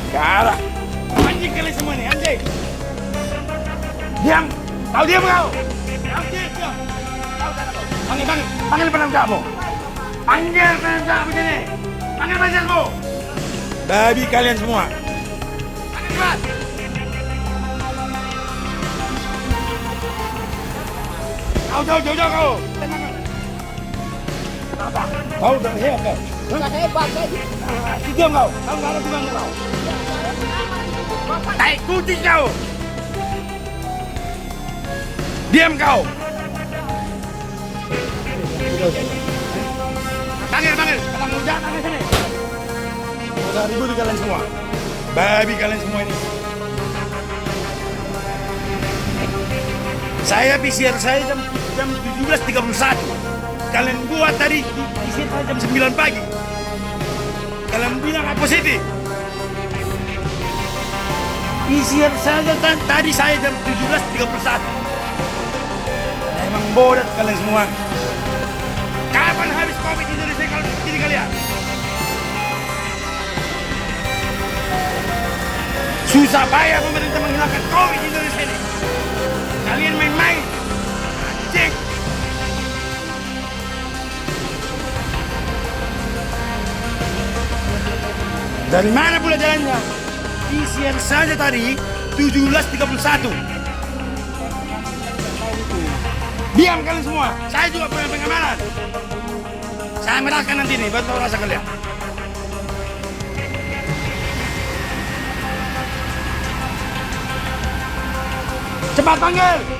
Sekarang. Anjing kalian semua nih, anjing. Diam. Kau diam kau. Kau diam. Panggil penangkapmu. Panggil penangkapmu sini. Panggil penangkapmu. Babi kalian semua. Panggil cepat. Kau jauh kau. Tenang. Apa? Kau udah hebat kau. Nggak hebat saya. Diam kau. Kau nggak ada tujuan kau. Tai kucing kau. Diam kau. Panggil. Kalau mau jalan panggil sini. Udah ribut kalian semua. Babi kalian semua ini. Saya PCR saya jam 17.31. Kalian buat tadi PCR saya jam 9 pagi. Kalian bilang apa positif? PCR saja tadi saya jam 17.31. Emang bodoh kalian semua. Kapan habis COVID di Indonesia kalau begini kalian? Susah payah pemerintah menghilangkan COVID di Indonesia ini. Kalian main-main. Anjing. Dari mana pula jalannya? PCR saja tadi 17.31. Diam kalian semua. Saya juga punya pengamanan. Saya merahkan nanti nih, bantu rasa kalian. Cepat panggil.